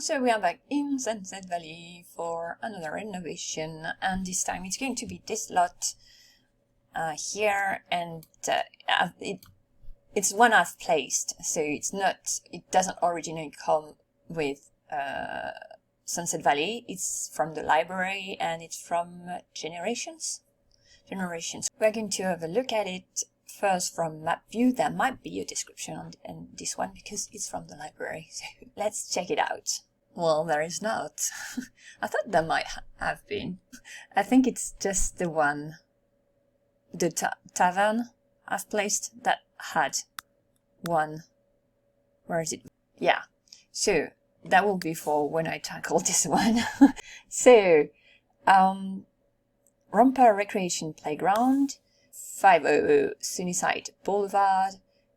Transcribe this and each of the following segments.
So we are back in Sunset Valley for another renovation, and this time it's going to be this lot here, and it's one I've placed, so it doesn't originally come with Sunset Valley. It's from the library and it's from Generations. We're going to have a look at it first from map view. There might be a description on this one because it's from the library. So let's check it out. Well, there is not. I thought there might have been. I think it's just the one, the tavern I've placed that had one. Where is it? Yeah. So that will be for when I tackle this one. So, Romper Recreation Playground, 500 Sunnyside Boulevard,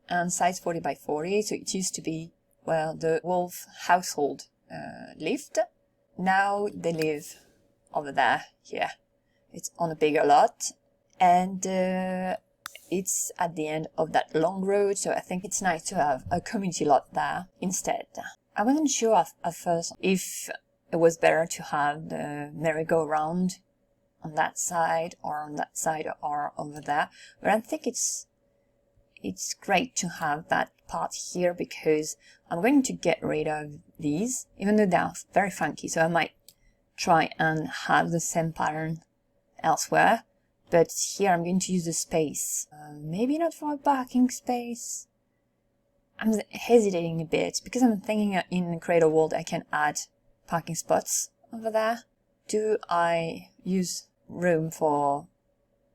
and size 40 by 40. So it used to be where the Wolf household lived. Now they live over there, here. It's on a bigger lot, and it's at the end of that long road, so I think it's nice to have a community lot there instead. I wasn't sure at first if it was better to have the merry-go-round on that side or over there, but I think it's great to have that part here because I'm going to get rid of these, even though they're very funky, so I might try and have the same pattern elsewhere, but here I'm going to use the space. Maybe not for a parking space. I'm hesitating a bit because I'm thinking in Creator World I can add parking spots over there. Do I use room for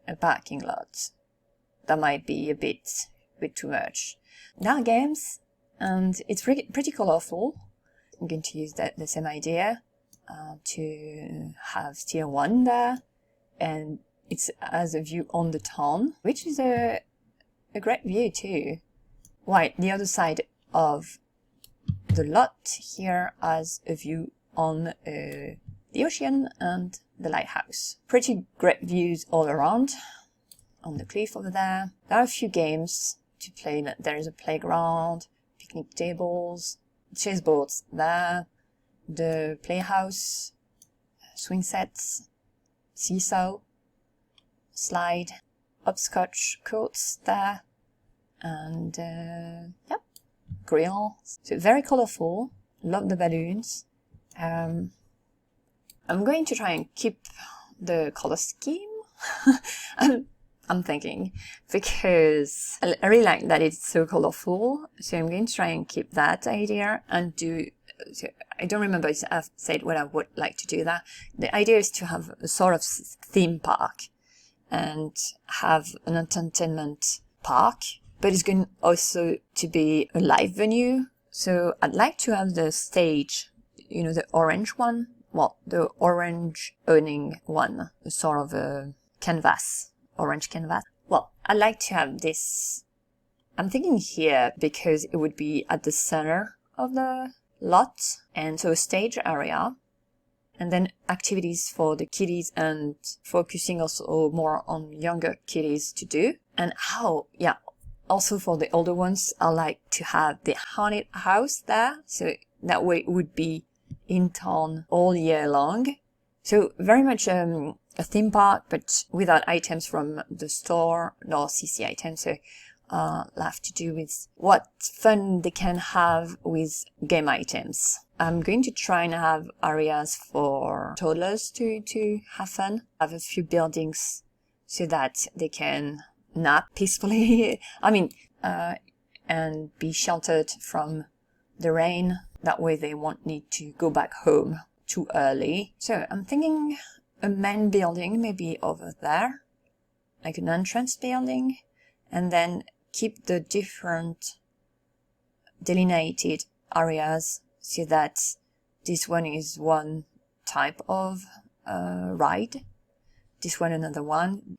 a parking lot? That might be a bit too much. There are games, and it's pretty colorful. I'm going to use the same idea to have tier 1 there, and it's as a view on the town, which is a great view too. While the other side of the lot here has a view on the ocean and the lighthouse. Pretty great views all around. On the cliff over there. There are a few games to play. There is a playground, picnic tables, chess boards there, the playhouse, swing sets, seesaw, slide, hopscotch courts there, and yep, grill. So very colorful. Love the balloons. I'm going to try and keep the color scheme. I'm thinking, because I really like that it's so colorful, so I'm going to try and keep that idea and so I don't remember if I've said what I would like to do there. The idea is to have a sort of theme park and have an entertainment park, but it's going also to be a live venue. So I'd like to have the stage, you know, the orange one, well, the orange awning one, a sort of a canvas. Orange canvas. Well, I like to have this. I'm thinking here because it would be at the center of the lot, and so a stage area, and then activities for the kiddies and focusing also more on younger kiddies to do. And also for the older ones, I like to have the haunted house there, so that way it would be in town all year long. So very much a theme park, but without items from the store, nor CC items. So have to do with what fun they can have with game items. I'm going to try and have areas for toddlers to have fun. Have a few buildings so that they can nap peacefully. And be sheltered from the rain. That way they won't need to go back home too early. So I'm thinking a main building maybe over there, like an entrance building, and then keep the different delineated areas so that this one is one type of ride, this one another one,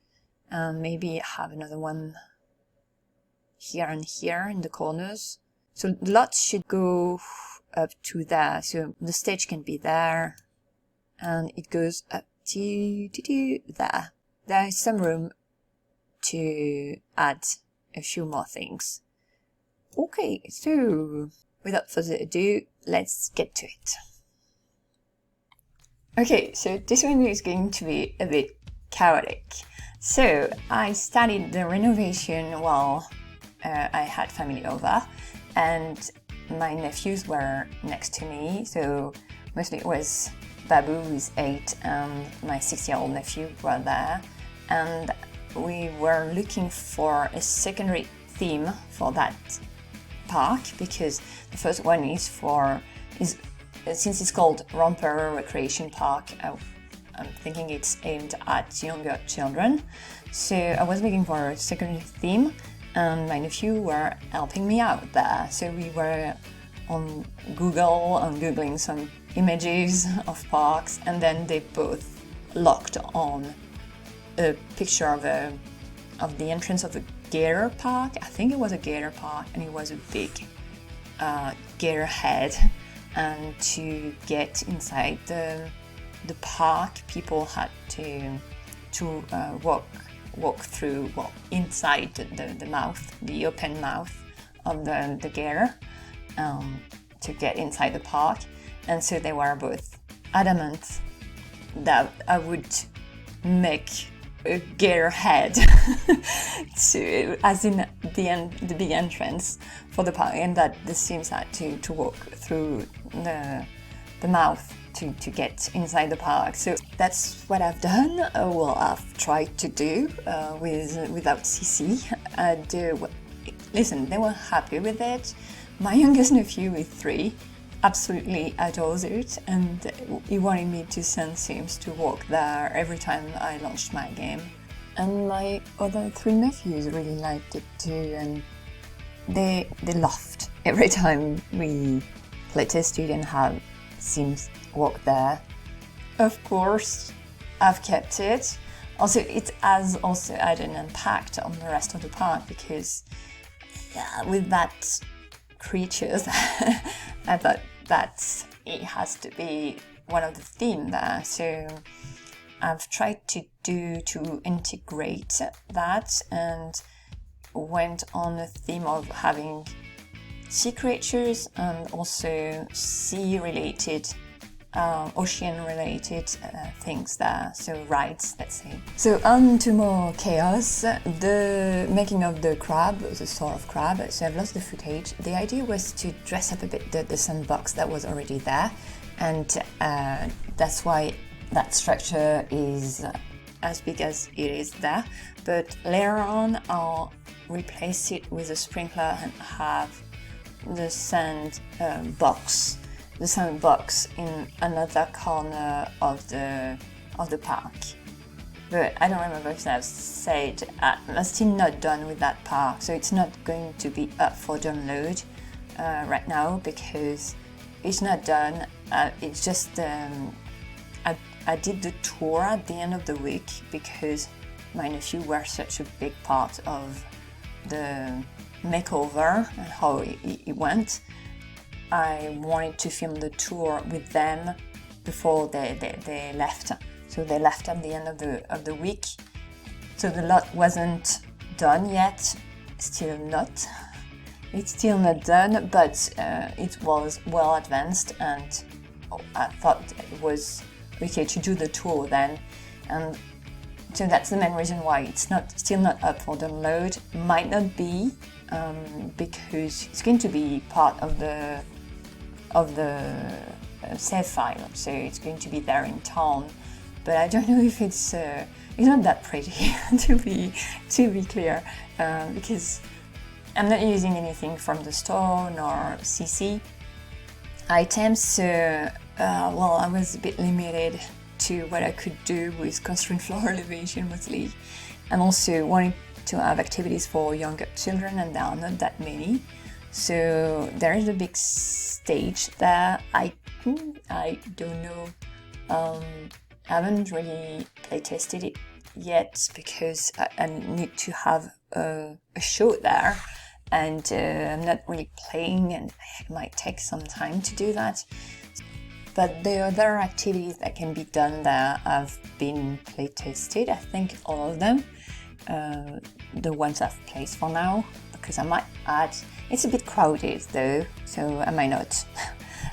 and maybe have another one here and here in the corners. So lots should go up to there, so the stage can be there, and it goes up to there. There is some room to add a few more things. Okay, so without further ado, let's get to it. Okay, so this one is going to be a bit chaotic. So I studied the renovation while I had family over, and my nephews were next to me. So mostly it was Babu, who's 8, and my 6-year-old nephew were there, and we were looking for a secondary theme for that park, because the first one is since it's called Romper Recreation Park, I'm thinking it's aimed at younger children. So I was looking for a secondary theme, and my nephew were helping me out there. So we were on Google and Googling some images of parks, and then they both locked on a picture of the entrance of a gator park. I think it was a gator park, and it was a big gator head. And to get inside the park, people had to walk through, well, inside the mouth, the open mouth of the gator, to get inside the park. And so they were both adamant that I would make a gator head as in the big entrance for the park, and that the Sims had to walk through the mouth to get inside the park. So that's what I've done. Well, I've tried to do without CC. Listen, they were happy with it. My youngest nephew is 3. Absolutely adores it, and he wanted me to send Sims to walk there every time I launched my game. And my other 3 nephews really liked it too, and they laughed every time we playtested and had Sims walk there. Of course, I've kept it. Also, it has also had an impact on the rest of the park, because with that creatures, I thought that it has to be one of the themes there. So I've tried to integrate that, and went on a theme of having sea creatures and also sea-related, ocean-related things there, so rides, let's say. So on to more chaos, the making of the crab, the sort of crab. So I've lost the footage. The idea was to dress up a bit the sandbox that was already there, and that's why that structure is as big as it is there. But later on, I'll replace it with a sprinkler and have the sand box in another corner of the park. But I don't remember if I've said I'm still not done with that park, so it's not going to be up for download right now, because it's not done. It's just I did the tour at the end of the week, because my nephew were such a big part of the makeover and how it went. I wanted to film the tour with them before they left. So they left at the end of the week. So the lot wasn't done yet. Still not. It's still not done, but it was well advanced, and I thought it was okay to do the tour then. And so that's the main reason why it's still not up for download. Might not be, because it's going to be part of the save file, so it's going to be there in town. But I don't know if it's not that pretty to be clear, because I'm not using anything from the store nor CC items. So well, I was a bit limited to what I could do with constrained floor elevation mostly, and also wanting to have activities for younger children, and there are not that many. So there is a big stage there. I don't know. I haven't really play tested it yet, because I need to have a show there, and I'm not really playing, and it might take some time to do that. But the other activities that can be done there have been play tested. I think all of them, the ones I've placed for now, because I might add. It's a bit crowded though, so I might not.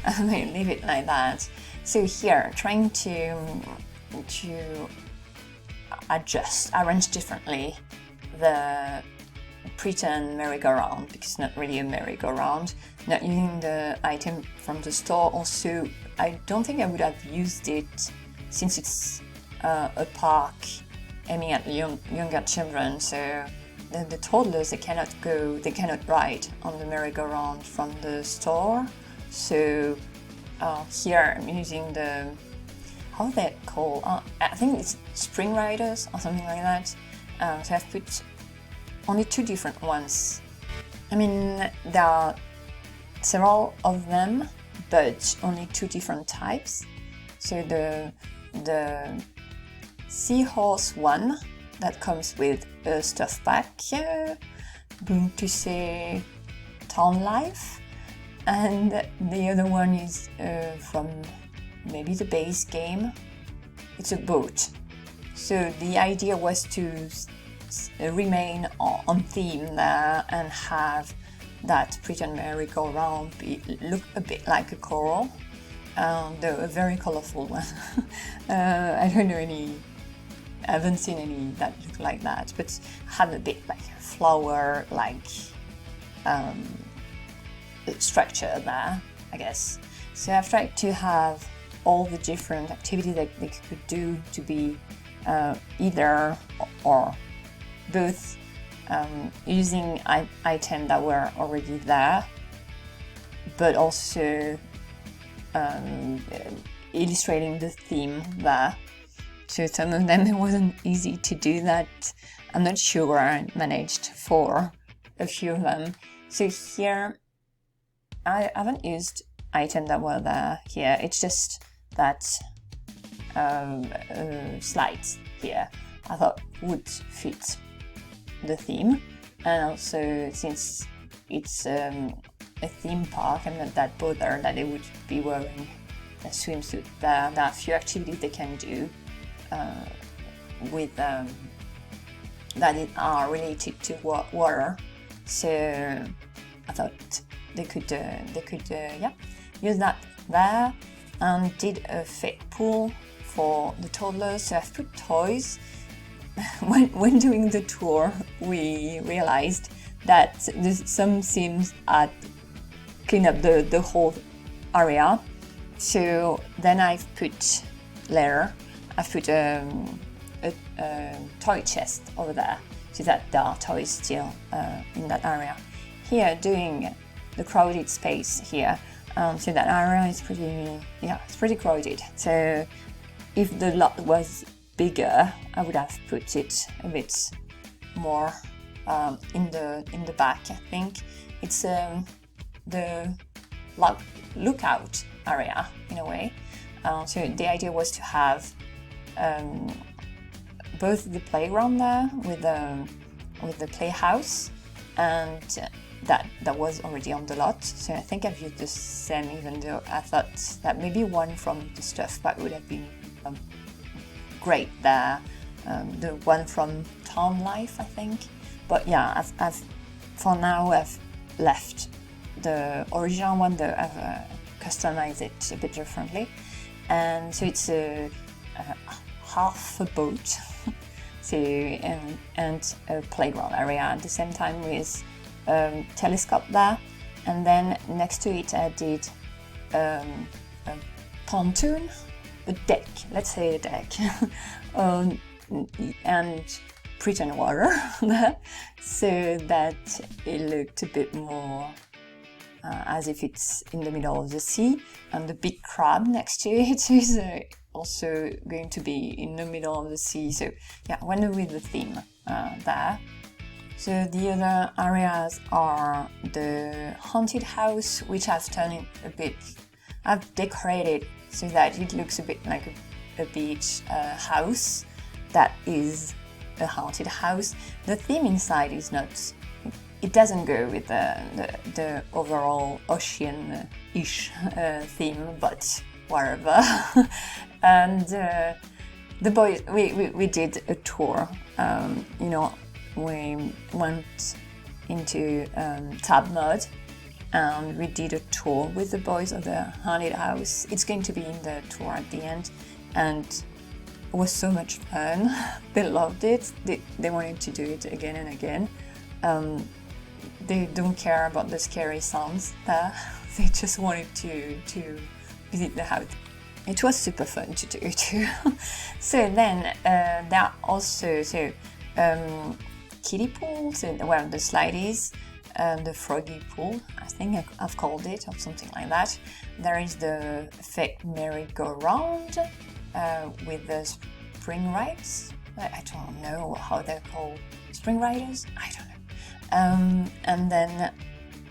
I might leave it like that. So here, trying to arrange differently the pretend merry-go-round, because it's not really a merry-go-round, not using the item from the store. Also, I don't think I would have used it since it's a park aiming at younger children, so the toddlers, they cannot ride on the merry-go-round from the store. So here I'm using the, how they call, I think it's spring riders or something like that. So I've put only 2 different ones. I mean, there are several of them, but only 2 different types. So the seahorse one that comes with a stuff pack, going to say Town Life, and the other one is from maybe the base game. It's a boat. So the idea was to remain on theme there and have that pretend merry-go-round look a bit like a coral, though a very colorful one. I don't know I haven't seen any that look like that, but had a bit like a flower like structure there, I guess. So I've tried to have all the different activities that they could do to be either or both, using items that were already there, but also illustrating the theme there. So some of them, it wasn't easy to do that. I'm not sure I managed for a few of them. So here, I haven't used items that were there here. It's just that slides here I thought would fit the theme. And also, since it's a theme park, I'm not that bothered that they would be wearing a swimsuit. There are a few activities they can do with that are related to water. So I thought they could use that there, and did a fake pool for the toddlers. So I've put toys. When doing the tour, we realized that some SIMS had cleaned up the whole area. So then I've put a toy chest over there, so that there are toys still in that area. Here, doing the crowded space here, so that area is it's pretty crowded. So if the lot was bigger, I would have put it a bit more in the back. I think it's the lookout area in a way. So the idea was to have both the playground there with the playhouse, and that was already on the lot. So I think I've used the same, even though I thought that maybe one from the stuff pack would have been great there. The one from Town Life, I think. But yeah, I've for now I've left the original one, though I've customized it a bit differently. And so it's a half a boat, so and a playground area at the same time with telescope there. And then next to it I did a pontoon, a deck, let's say a deck, and pretend water there, so that it looked a bit more as if it's in the middle of the sea. And the big crab next to it is also going to be in the middle of the sea. So yeah, went with the theme there. So the other areas are the haunted house, which I've turned it a bit, I've decorated so that it looks a bit like a beach house that is a haunted house. The theme inside is not, it doesn't go with the overall ocean-ish theme, but whatever. And the boys, we did a tour. We went into Tab Mud, and we did a tour with the boys of the haunted house. It's going to be in the tour at the end, and it was so much fun. They loved it. They wanted to do it again and again. They don't care about the scary sounds there. They just wanted to visit the house. It was super fun to do too. So then there are also kiddie pools, and well, the slideys, the froggy pool, I think I've called it, or something like that. There is the fake merry-go-round with the spring rides. I don't know how they're called. Spring riders? I don't know. And then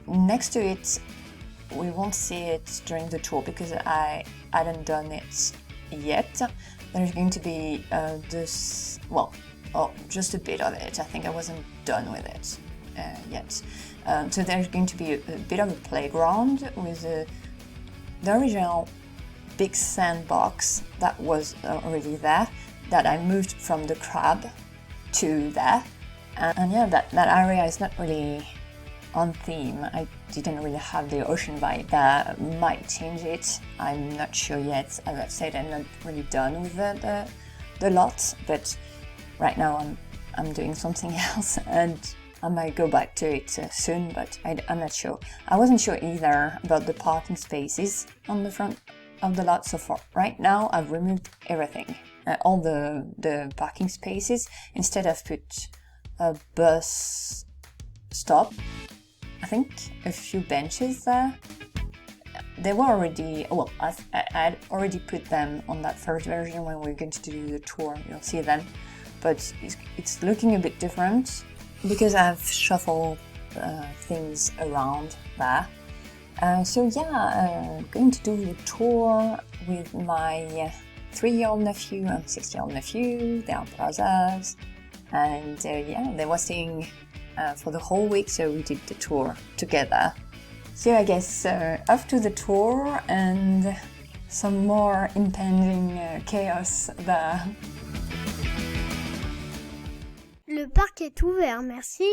next to it, we won't see it during the tour because I hadn't done it yet. There's going to be just a bit of it. I think I wasn't done with it yet. So there's going to be a bit of a playground with the original big sandbox that was already there, that I moved from the crab to there. And yeah, that area is not really on theme. I didn't really have the ocean vibe. That might change it. I'm not sure yet. As I've said, I'm not really done with the lot, but right now I'm doing something else, and I might go back to it soon, but I'm not sure. I wasn't sure either about the parking spaces on the front of the lot. So far, right now, I've removed everything, all the parking spaces. Instead, I've put a bus stop. I think a few benches there. They were already, well, I'd already put them on that first version when we're going to do the tour. You'll see them. But it's looking a bit different because I've shuffled things around there. So yeah, going to do the tour with my 3-year-old nephew and 6-year-old nephew. They are brothers, and yeah, they were staying for the whole week, so we did the tour together. So I guess off to the tour and some more impending chaos there. Le parc est ouvert, merci.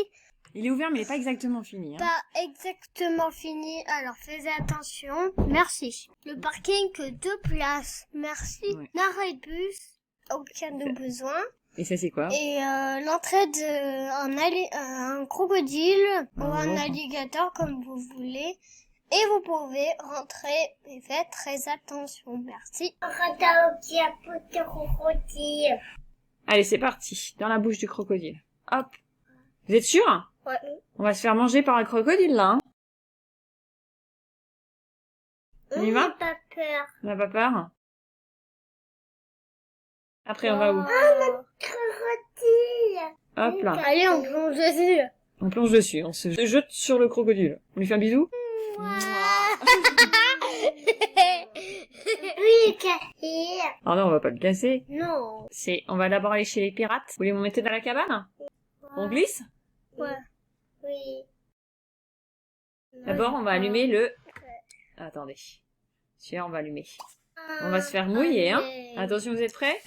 Il est ouvert, mais il n'est pas exactement fini. Hein. Pas exactement fini, alors faites attention. Merci. Le parking que 2 places, merci. Ouais. N'arrêt de bus, aucun de besoin. Et ça, c'est quoi? Et l'entrée un crocodile ou un alligator, comme vous voulez. Et vous pouvez rentrer et faites très attention. Merci. Allez, c'est parti. Dans la bouche du crocodile. Hop. Vous êtes sûr? Ouais. On va se faire manger par un crocodile, là. Hein. On y va? Pas peur. On n'a pas peur? Après, on va où? Le crocodile. Hop là. Allez, on plonge dessus. On plonge dessus. On se jette sur le crocodile. On lui fait un bisou? Oui, cassé. Oh non, on va pas le casser. Non. On va d'abord aller chez les pirates. Vous voulez me mettre dans la cabane? On glisse? Ouais. Oui. D'abord, on va allumer le... Attendez. Tiens, on va allumer. On va se faire mouiller, hein. Attention, vous êtes prêts?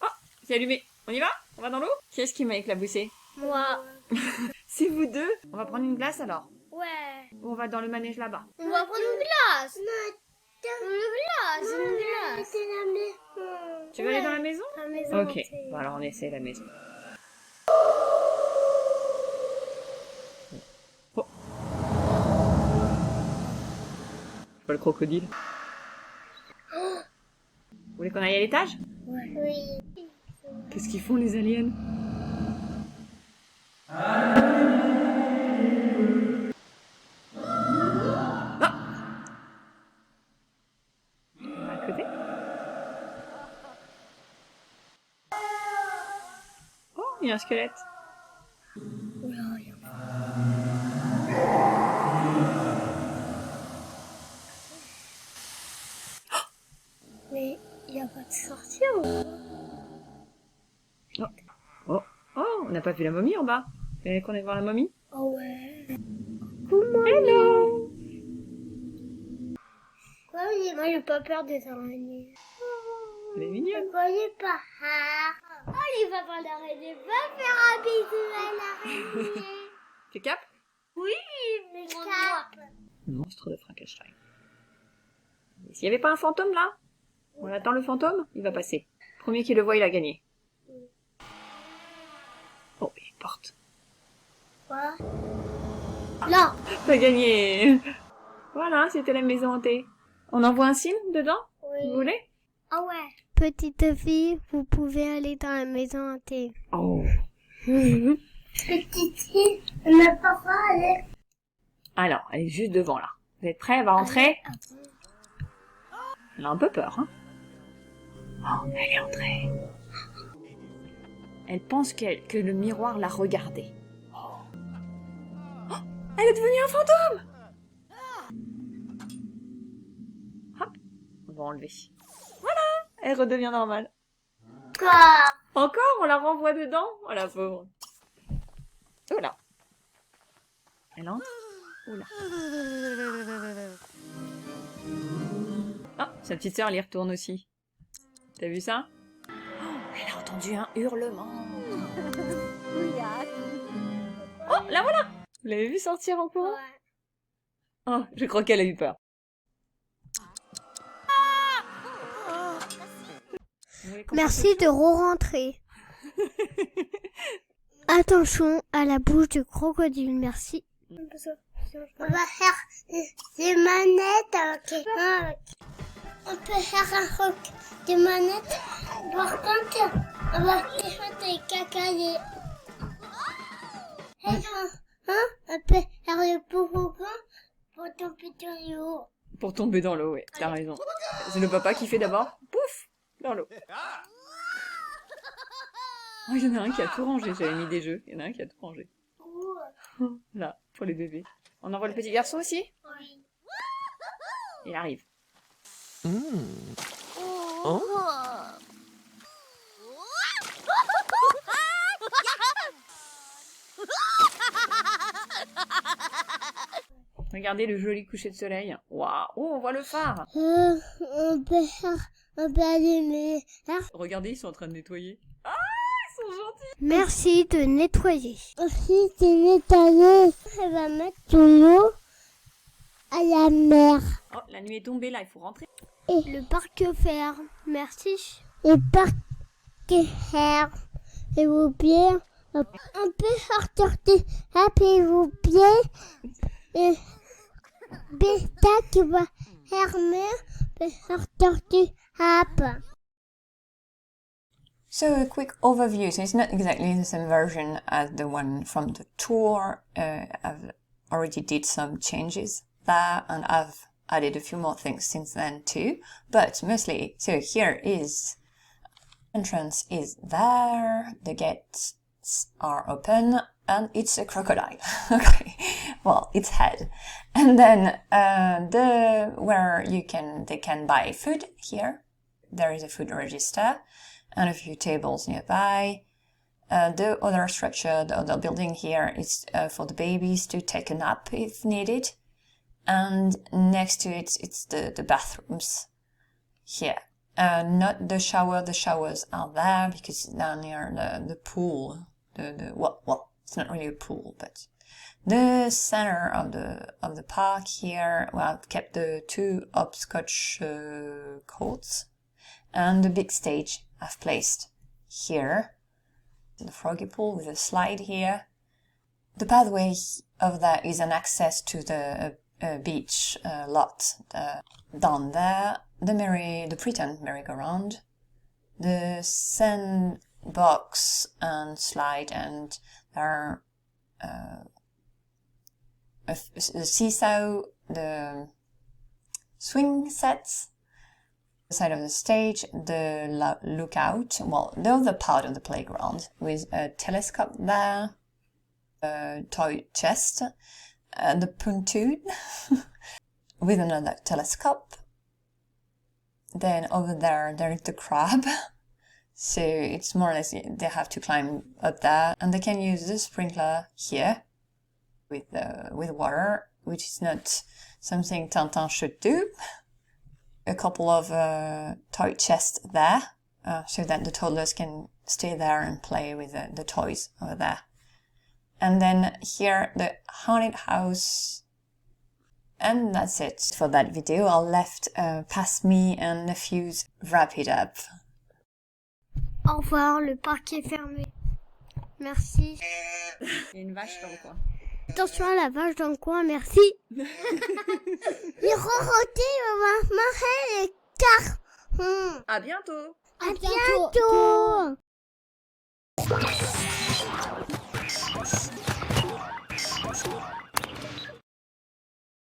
Oh, c'est allumé. On y va? On va dans l'eau? Qui est-ce qui m'a éclaboussé? Moi. C'est vous deux? On va prendre une glace alors? Ouais. Ou on va dans le manège là-bas? On va prendre une glace. Une glace. Tu veux aller dans la maison? La maison. Ok. Bon, alors on essaie la maison. Oh. C'est pas le crocodile. Vous voulez qu'on aille à l'étage? Ouais. Oui. Qu'est-ce qu'ils font les aliens? À côté. Oh, il y a un squelette. Mais il n'y a pas de sortie ou Oh. Oh. Oh, on n'a pas vu la momie en bas. Vous voulez qu'on aille voir la momie? Oh ouais. Comment? Hello. Quoi, oui, moi j'ai pas peur des araignées. Elle est mignonne. Vous voyez pas? Oh, les papas d'araignée, va faire un bisou à l'araignée. Tu capes? Oui, mais je capte. Le monstre de Frankenstein. Et s'il n'y avait pas un fantôme là? On attend le fantôme? Il va passer. Premier qui le voit, il a gagné. Oh, il porte. Quoi? Là. T'as gagné. Voilà, c'était la maison hantée. On envoie un signe dedans? Oui. Vous voulez? Ah ouais. Petite fille, vous pouvez aller dans la maison hantée. Oh. Petite fille, on n'a pas le droit d'aller. Alors, elle est juste devant là. Vous êtes prêts? Elle va rentrer? Elle a un peu peur, hein? Oh, elle est entrée. Elle pense que le miroir l'a regardée. Oh. Oh, elle est devenue un fantôme! Hop, on va enlever. Voilà, elle redevient normale. Quoi? Encore, on la renvoie dedans? Oh la pauvre. Oh là. Elle entre? Oh là. Oh, sa petite sœur, elle y retourne aussi. T'as vu ça? Oh, elle a entendu un hurlement. Oh, la voilà! Vous l'avez vu sortir en courant? Ouais. Oh, je crois qu'elle a eu peur. Merci de re-rentrer. Attention à la bouche du crocodile, merci. On va faire des manettes. Ok. On peut faire un roc des manettes. Par contre, on va faire des cacailles. On peut faire le pourroquin pour tomber dans l'eau. Pour tomber dans l'eau, ouais, t'as raison. C'est le papa qui fait d'abord, pouf, dans l'eau. Oh, il y en a un qui a tout rangé, j'avais mis des jeux, il y en a un qui a tout rangé. Là, pour les bébés. On envoie le petit garçon aussi? Oui. Il arrive. Oh. Regardez le joli coucher de soleil. Waouh, oh, on voit le phare. On peut allumer. Regardez, ils sont en train de nettoyer. Ah, ils sont gentils. Merci de nettoyer. Merci de nettoyer. Elle va mettre de l'eau à la mer. Oh, la nuit est tombée là, il faut rentrer. Et le parc fer. Merci. Le parc fer. Et vos pieds. On peut sortir après vos pieds. Et Beta qui va fermer peut sortir du hap. So a quick overview. So it's not exactly the same version as the one from the tour. I've already did some changes there and I've added a few more things since then too. But mostly, so here is entrance is there. The gates are open and it's a crocodile. Okay. Well, its head. And then where they can buy food here. There is a food register and a few tables nearby. The other structure, the other building here is for the babies to take a nap if needed. And next to it, it's the bathrooms here. Not the shower. The showers are there because it's down near the pool. Well, it's not really a pool, but the center of the park here. Well, I've kept the two hopscotch courts and the big stage I've placed here. The froggy pool with a slide here. The pathway of that is an access to the beach lot down there. The pretend merry-go-round, the sandbox and slide, and there are the seesaw, the swing sets, the side of the stage, the lookout, well, the other part of the playground with a telescope there, a toy chest, the pontoon with another telescope. Then over there is the crab. So it's more or less they have to climb up there, and they can use the sprinkler here with water, which is not something Tintin should do. A couple of toy chests there, so that the toddlers can stay there and play with the toys over there. And then here the haunted house And that's it for that video. I'll left past me and nephews wrap it up. Au revoir, le parc est fermé. Merci. Il y a une vache dans le coin. Attention à la vache dans le coin, merci. Les rorotés, maman, les car. À bientôt. À bientôt.